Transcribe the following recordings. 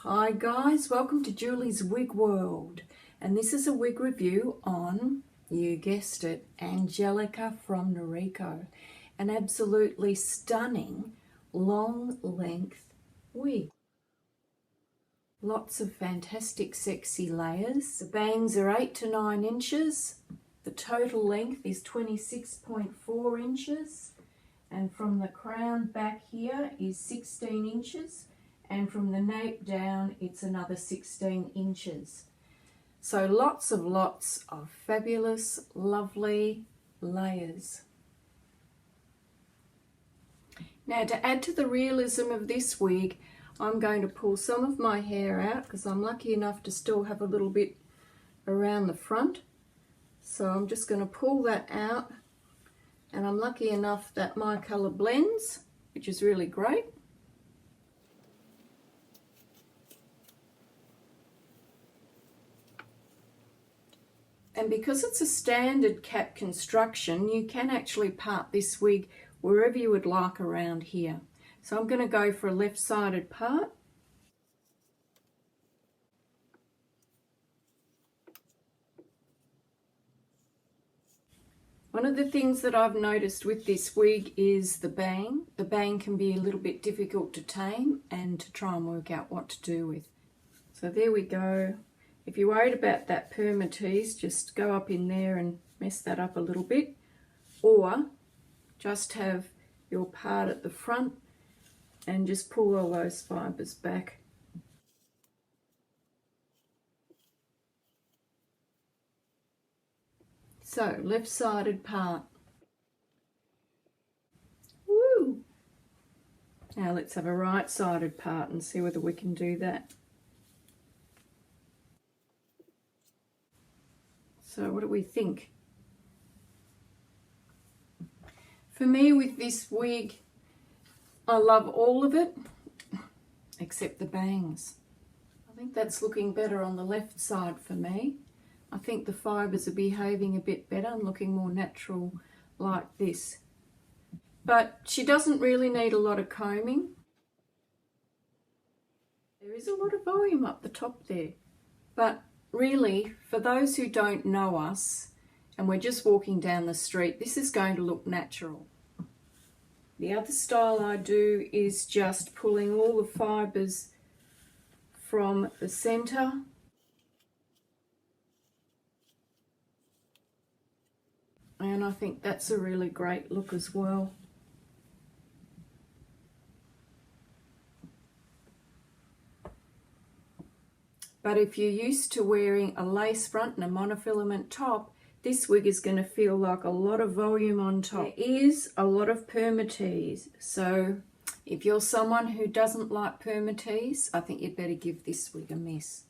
Hi guys, welcome to Julie's Wig World, and this is a wig review on, you guessed it, Angelica from NORIKO. An absolutely stunning long length wig. Lots of fantastic sexy layers. The bangs are 8 to 9 inches. The total length is 26.4 inches, and from the crown back here is 16 inches. And from the nape down, it's another 16 inches. So lots of fabulous, lovely layers. Now, to add to the realism of this wig, I'm going to pull some of my hair out because I'm lucky enough to still have a little bit around the front. So I'm just going to pull that out, and I'm lucky enough that my colour blends, which is really great. And because it's a standard cap construction, you can actually part this wig wherever you would like around here. So I'm going to go for a left-sided part. One of the things that I've noticed with this wig is the bang. The bang can be a little bit difficult to tame and to try and work out what to do with. So there we go. If you're worried about that Permatease, just go up in there and mess that up a little bit, or just have your part at the front and just pull all those fibres back. So, left-sided part. Woo! Now let's have a right-sided part and see whether we can do that. So what do we think? For me, with this wig, I love all of it except the bangs. I think that's looking better on the left side for me. I think the fibres are behaving a bit better and looking more natural like this. But she doesn't really need a lot of combing. There is a lot of volume up the top there, but really, for those who don't know us and we're just walking down the street, this is going to look natural. The other style I do is just pulling all the fibres from the centre and I think that's a really great look as well. But if you're used to wearing a lace front and a monofilament top, this wig is going to feel like a lot of volume on top. There is a lot of Permatease, so if you're someone who doesn't like Permatease, I think you'd better give this wig a miss.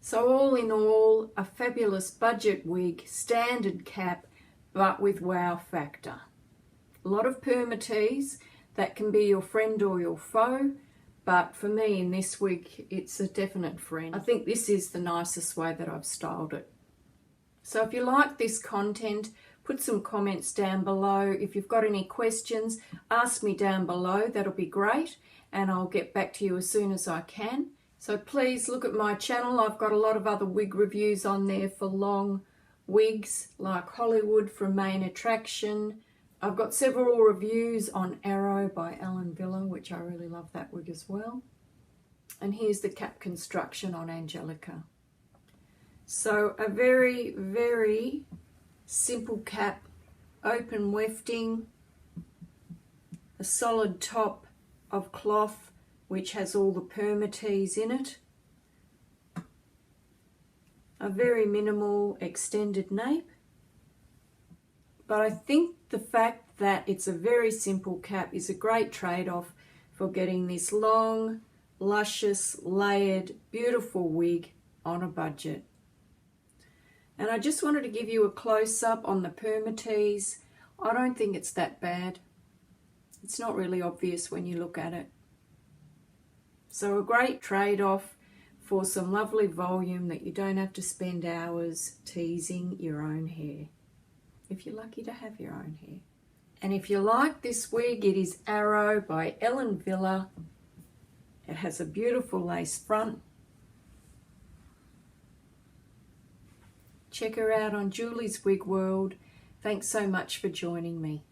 So all in all, a fabulous budget wig, standard cap, but with wow factor. A lot of Permatease, that can be your friend or your foe. But for me, in this wig, it's a definite friend. I think this is the nicest way that I've styled it. So if you like this content, put some comments down below. If you've got any questions, ask me down below. That'll be great. And I'll get back to you as soon as I can. So please look at my channel. I've got a lot of other wig reviews on there for long wigs, like Hollywood from Main Attraction. I've got several reviews on Arrow by Ellen WILLE, which I really love that wig as well. And here's the cap construction on Angelica. So a very, very simple cap, open wefting, a solid top of cloth which has all the Permatease in it, a very minimal extended nape. But I think the fact that it's a very simple cap is a great trade-off for getting this long, luscious, layered, beautiful wig on a budget. And I just wanted to give you a close-up on the Permatease. I don't think it's that bad. It's not really obvious when you look at it. So a great trade-off for some lovely volume that you don't have to spend hours teasing your own hair, if you're lucky to have your own hair. And if you like this wig, it is Arrow by Ellen WILLE, It has a beautiful lace front. Check her out on Julie's Wig World. Thanks so much for joining me.